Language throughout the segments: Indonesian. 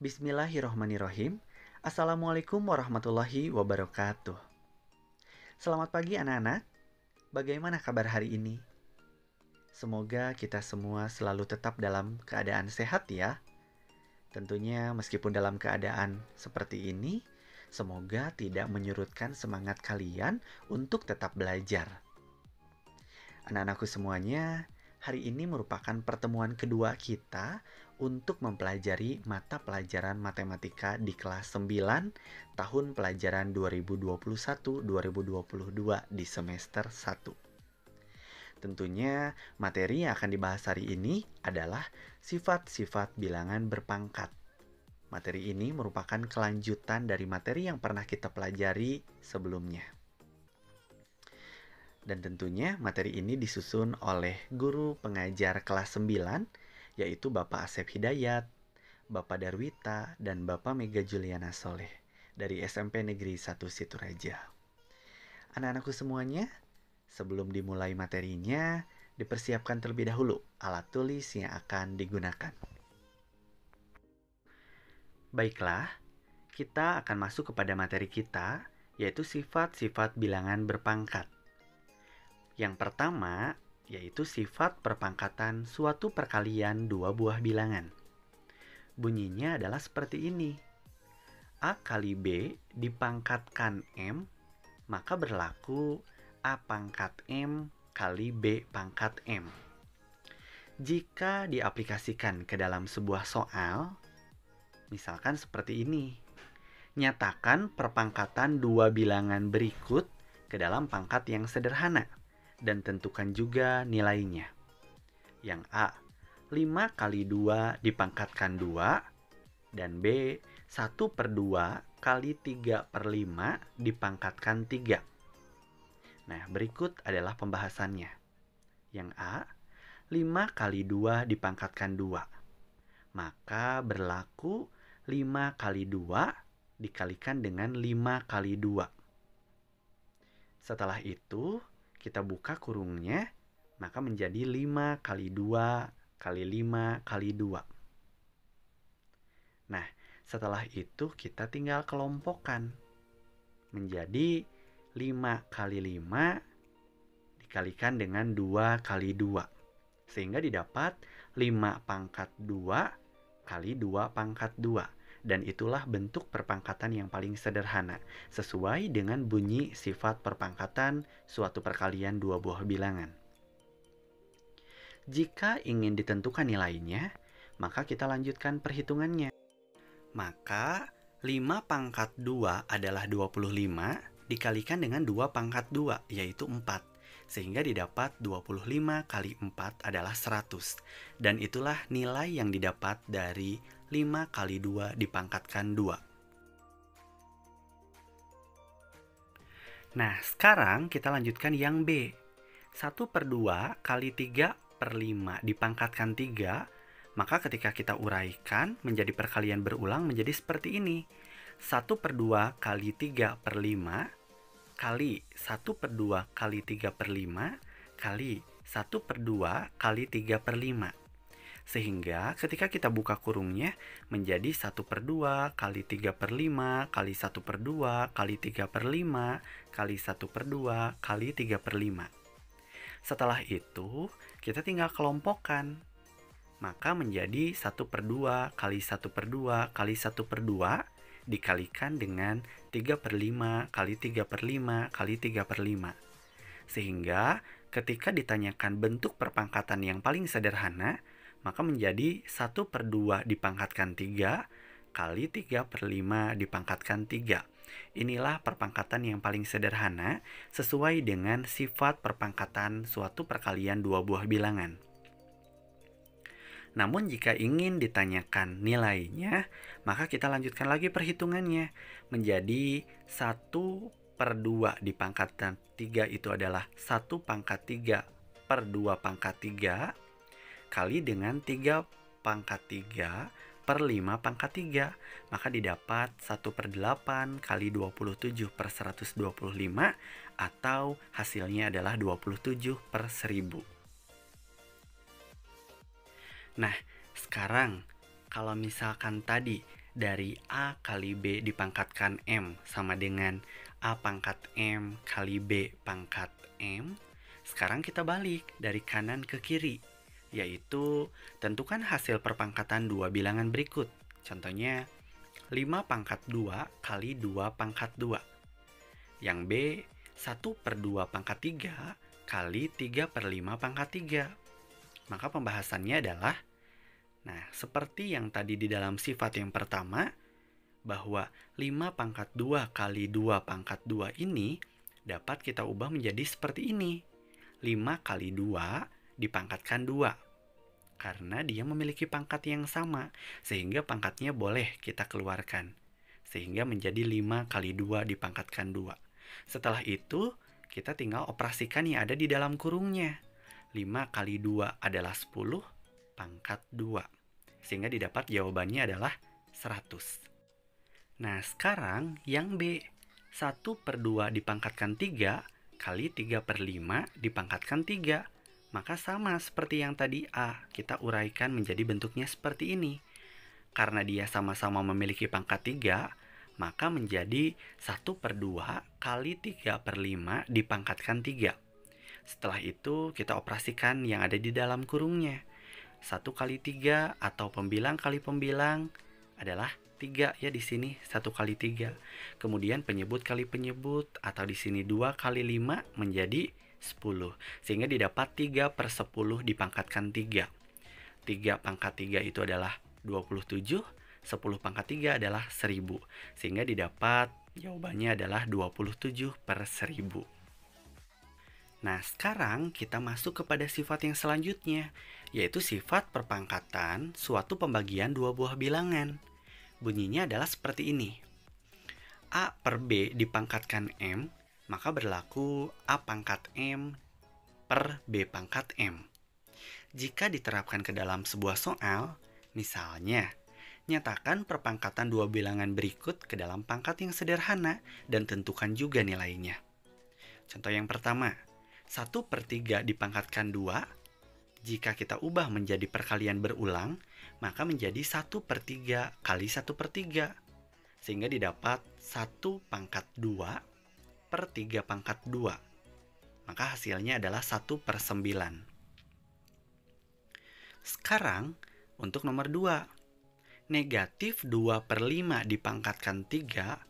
Bismillahirrohmanirrohim. Assalamualaikum warahmatullahi wabarakatuh. Selamat pagi anak-anak. Bagaimana kabar hari ini? Semoga kita semua selalu tetap dalam keadaan sehat ya. Tentunya meskipun dalam keadaan seperti ini, semoga tidak menyurutkan semangat kalian untuk tetap belajar. Anak-anakku semuanya, hari ini merupakan pertemuan kedua kita untuk mempelajari mata pelajaran matematika di kelas 9 tahun pelajaran 2021-2022 di semester 1. Tentunya materi yang akan dibahas hari ini adalah sifat-sifat bilangan berpangkat. Materi ini merupakan kelanjutan dari materi yang pernah kita pelajari sebelumnya. Dan tentunya materi ini disusun oleh guru pengajar kelas 9, yaitu Bapak Asep Hidayat, Bapak Darwita, dan Bapak Mega Juliana Soleh dari SMP Negeri 1 Situraja. Anak-anakku semuanya, sebelum dimulai materinya, dipersiapkan terlebih dahulu alat tulis yang akan digunakan. Baiklah, kita akan masuk kepada materi kita, yaitu sifat-sifat bilangan berpangkat. Yang pertama, yaitu sifat perpangkatan suatu perkalian dua buah bilangan. Bunyinya adalah seperti ini. A kali B dipangkatkan M, maka berlaku A pangkat M kali B pangkat M. Jika diaplikasikan ke dalam sebuah soal, misalkan seperti ini. Nyatakan perpangkatan dua bilangan berikut ke dalam pangkat yang sederhana. Dan tentukan juga nilainya. Yang A, 5 kali 2 dipangkatkan 2. Dan B, 1/2 kali 3/5 dipangkatkan 3. Nah, berikut adalah pembahasannya. Yang A, 5 kali 2 dipangkatkan 2. Maka berlaku 5 kali 2 dikalikan dengan 5 kali 2. Setelah itu, kita buka kurungnya, maka menjadi 5 kali 2 kali 5 kali 2. Nah, setelah itu kita tinggal kelompokkan. Menjadi 5 kali 5 dikalikan dengan 2 kali 2. Sehingga didapat 5 pangkat 2 kali 2 pangkat 2. Dan itulah bentuk perpangkatan yang paling sederhana, sesuai dengan bunyi sifat perpangkatan suatu perkalian dua buah bilangan. Jika ingin ditentukan nilainya, maka kita lanjutkan perhitungannya. Maka 5 pangkat 2 adalah 25 dikalikan dengan 2 pangkat 2, yaitu 4. Sehingga didapat 25 kali 4 adalah 100. Dan itulah nilai yang didapat dari 5 kali 2 dipangkatkan 2. Nah, sekarang kita lanjutkan yang B. 1/2 kali 3/5 dipangkatkan 3, maka ketika kita uraikan menjadi perkalian berulang menjadi seperti ini. 1/2 kali 3/5 kali 1/2 kali 3/5 kali 1/2 kali 3/5. Sehingga ketika kita buka kurungnya menjadi 1/2 kali 3/5 kali 1/2 kali 3/5 kali 1/2 kali 3/5. Setelah itu kita tinggal kelompokkan. Maka menjadi 1/2 kali 1/2 kali 1/2 dikalikan dengan 3/5 kali 3/5 kali 3/5. Sehingga ketika ditanyakan bentuk perpangkatan yang paling sederhana, maka menjadi 1/2 dipangkatkan 3 kali 3/5 dipangkatkan 3. Inilah perpangkatan yang paling sederhana sesuai dengan sifat perpangkatan suatu perkalian dua buah bilangan. Namun jika ingin ditanyakan nilainya, maka kita lanjutkan lagi perhitungannya. Menjadi 1/2 dipangkatkan 3 itu adalah 1 pangkat 3/2 pangkat 3 kali dengan 3 pangkat 3/5 pangkat 3. Maka didapat 1/8 kali 27/125 atau hasilnya adalah 27/1000. Nah, sekarang kalau misalkan tadi dari A kali B dipangkatkan M sama dengan A pangkat M kali B pangkat M. Sekarang kita balik dari kanan ke kiri, yaitu tentukan hasil perpangkatan dua bilangan berikut. Contohnya 5 pangkat 2 kali 2 pangkat 2. Yang B 1/2 pangkat 3 kali 3/5 pangkat 3. Maka pembahasannya adalah, nah, seperti yang tadi di dalam sifat yang pertama, bahwa 5 pangkat 2 kali 2 pangkat 2 ini dapat kita ubah menjadi seperti ini. 5 kali 2 dipangkatkan 2. Karena dia memiliki pangkat yang sama, sehingga pangkatnya boleh kita keluarkan. Sehingga menjadi 5 kali 2 dipangkatkan 2. Setelah itu, kita tinggal operasikan yang ada di dalam kurungnya. 5 kali 2 adalah 10 pangkat 2. Sehingga didapat jawabannya adalah 100. Nah, sekarang yang B. 1/2 dipangkatkan 3 kali 3/5 dipangkatkan 3. Maka sama seperti yang tadi A, kita uraikan menjadi bentuknya seperti ini. Karena dia sama-sama memiliki pangkat 3, maka menjadi 1/2 kali 3/5 dipangkatkan 3. Setelah itu kita operasikan yang ada di dalam kurungnya. 1 kali 3 atau pembilang kali pembilang adalah 3 ya di sini, 1 kali 3. Kemudian penyebut kali penyebut atau di sini 2 kali 5 menjadi 10. Sehingga didapat 3/10 dipangkatkan 3. 3 pangkat 3 itu adalah 27, 10 pangkat 3 adalah 1000. Sehingga didapat jawabannya adalah 27/1000. Nah, sekarang kita masuk kepada sifat yang selanjutnya, yaitu sifat perpangkatan suatu pembagian dua buah bilangan. Bunyinya adalah seperti ini. A per B dipangkatkan M, maka berlaku A pangkat M per B pangkat M. Jika diterapkan ke dalam sebuah soal, misalnya, nyatakan perpangkatan dua bilangan berikut ke dalam pangkat yang sederhana dan tentukan juga nilainya. Contoh yang pertama, 1/3 dipangkatkan 2. Jika kita ubah menjadi perkalian berulang, maka menjadi 1/3 kali 1/3. Sehingga didapat 1 pangkat 2 per 3 pangkat 2. Maka hasilnya adalah 1/9. Sekarang untuk nomor 2. Negatif 2/5 dipangkatkan 3.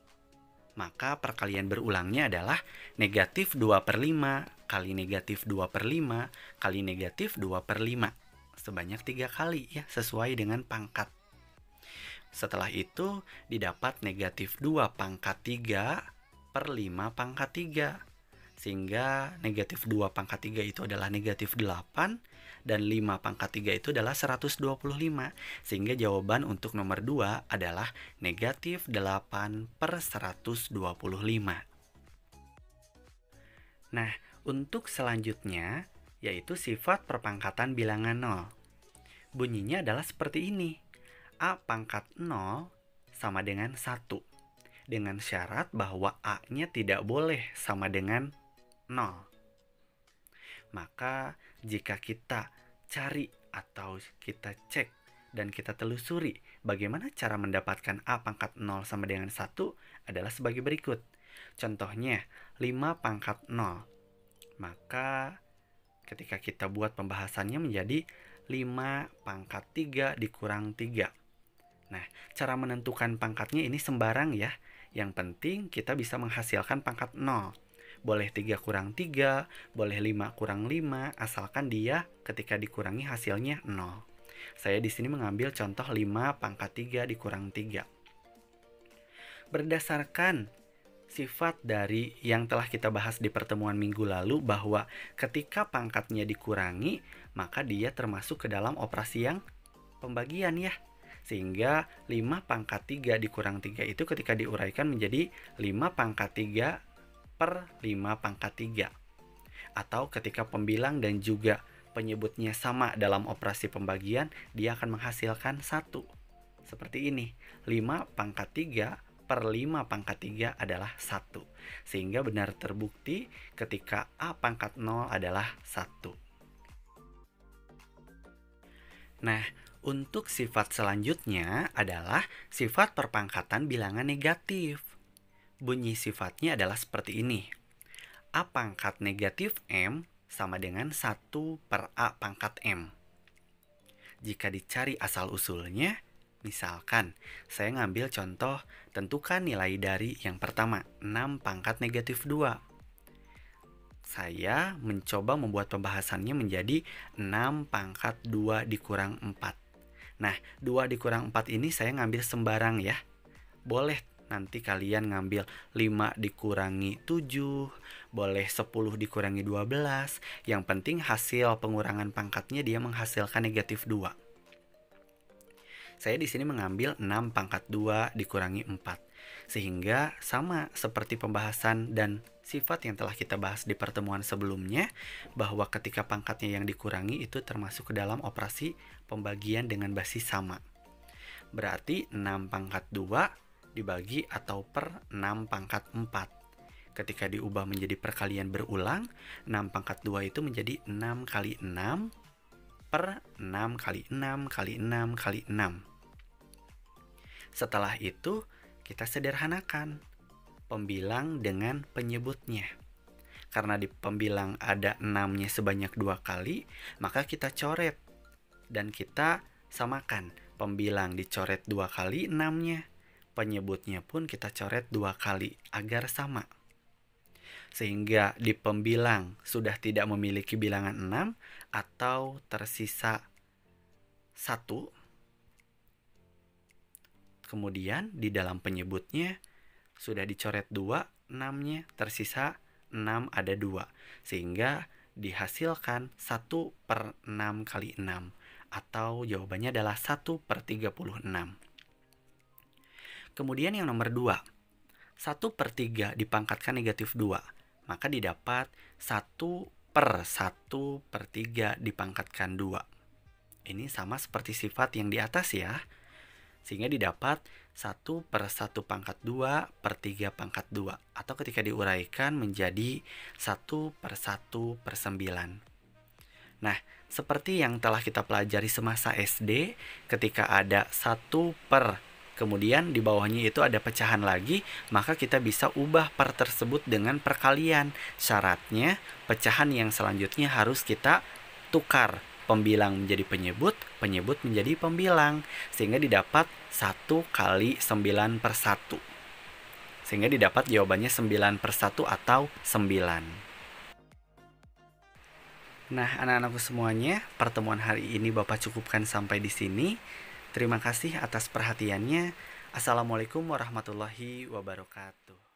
Maka perkalian berulangnya adalah negatif 2/5 kali negatif 2/5 kali negatif 2/5. Sebanyak 3 kali ya, sesuai dengan pangkat. Setelah itu didapat negatif 2 pangkat 3 per 5 pangkat 3. Sehingga negatif 2 pangkat 3 itu adalah negatif 8 dan 5 pangkat 3 itu adalah 125. Sehingga jawaban untuk nomor 2 adalah negatif 8/125. Nah, untuk selanjutnya yaitu sifat perpangkatan bilangan 0. Bunyinya adalah seperti ini. A pangkat 0 sama dengan 1. Dengan syarat bahwa A-nya tidak boleh sama dengan 0. Maka jika kita cari atau kita cek dan kita telusuri bagaimana cara mendapatkan A pangkat 0 sama dengan 1 adalah sebagai berikut. Contohnya 5 pangkat 0. Maka ketika kita buat pembahasannya menjadi 5 pangkat 3 dikurang 3. Nah, cara menentukan pangkatnya ini sembarang ya. Yang penting kita bisa menghasilkan pangkat 0. Boleh 3 kurang 3, boleh 5 kurang 5, asalkan dia ketika dikurangi hasilnya 0. Saya di sini mengambil contoh 5 pangkat 3 dikurang 3. Berdasarkan sifat dari yang telah kita bahas di pertemuan minggu lalu bahwa ketika pangkatnya dikurangi, maka dia termasuk ke dalam operasi yang pembagian ya. Sehingga 5 pangkat 3 dikurang 3 itu ketika diuraikan menjadi 5 pangkat 3 per 5 pangkat 3. Atau ketika pembilang dan juga penyebutnya sama dalam operasi pembagian, dia akan menghasilkan 1. Seperti ini, 5 pangkat 3 per 5 pangkat 3 adalah 1. Sehingga benar terbukti ketika A pangkat 0 adalah 1. Nah, Untuk sifat selanjutnya adalah sifat perpangkatan bilangan negatif. Bunyi sifatnya adalah seperti ini. A pangkat negatif M sama dengan 1 per A pangkat M. Jika dicari asal-usulnya, misalkan saya ngambil contoh, tentukan nilai dari yang pertama, 6 pangkat negatif 2. Saya mencoba membuat pembahasannya menjadi 6 pangkat 2 dikurang 4. Nah, 2 dikurang 4 ini saya ngambil sembarang ya. Boleh nanti kalian ngambil 5 dikurangi 7, boleh 10 dikurangi 12. Yang penting hasil pengurangan pangkatnya dia menghasilkan negatif 2. Saya di sini mengambil 6 pangkat 2 dikurangi 4. Sehingga sama seperti pembahasan dan sifat yang telah kita bahas di pertemuan sebelumnya, bahwa ketika pangkatnya yang dikurangi itu termasuk ke dalam operasi pembagian dengan basis sama. Berarti 6 pangkat 2 dibagi atau per 6 pangkat 4. Ketika diubah menjadi perkalian berulang, 6 pangkat 2 itu menjadi 6 kali 6 per 6 kali 6 kali 6 kali 6. Setelah itu, kita sederhanakan pembilang dengan penyebutnya. Karena di pembilang ada 6-nya sebanyak 2 kali, maka kita coret. Dan kita samakan. Pembilang dicoret 2 kali 6-nya. Penyebutnya pun kita coret 2 kali agar sama. Sehingga di pembilang sudah tidak memiliki bilangan 6 atau tersisa 1. Kemudian di dalam penyebutnya sudah dicoret 2, 6-nya tersisa 6 ada 2. Sehingga dihasilkan 1 per 6 kali 6. Atau jawabannya adalah 1 per 36. Kemudian yang nomor 2. 1 per 3 dipangkatkan negatif 2. Maka didapat 1 per 1 per 3 dipangkatkan 2. Ini sama seperti sifat yang di atas ya. Sehingga didapat 1 per 1 pangkat 2 per 3 pangkat 2. Atau ketika diuraikan menjadi 1 per 1 per 9. Nah, seperti yang telah kita pelajari semasa SD, ketika ada 1 per, kemudian di bawahnya itu ada pecahan lagi, maka kita bisa ubah per tersebut dengan perkalian. Syaratnya, pecahan yang selanjutnya harus kita tukar. Pembilang menjadi penyebut, penyebut menjadi pembilang. Sehingga didapat 1 kali 9 per 1. Sehingga didapat jawabannya 9 per 1 atau 9. Nah, anak-anakku semuanya, pertemuan hari ini Bapak cukupkan sampai di sini. Terima kasih atas perhatiannya. Assalamualaikum warahmatullahi wabarakatuh.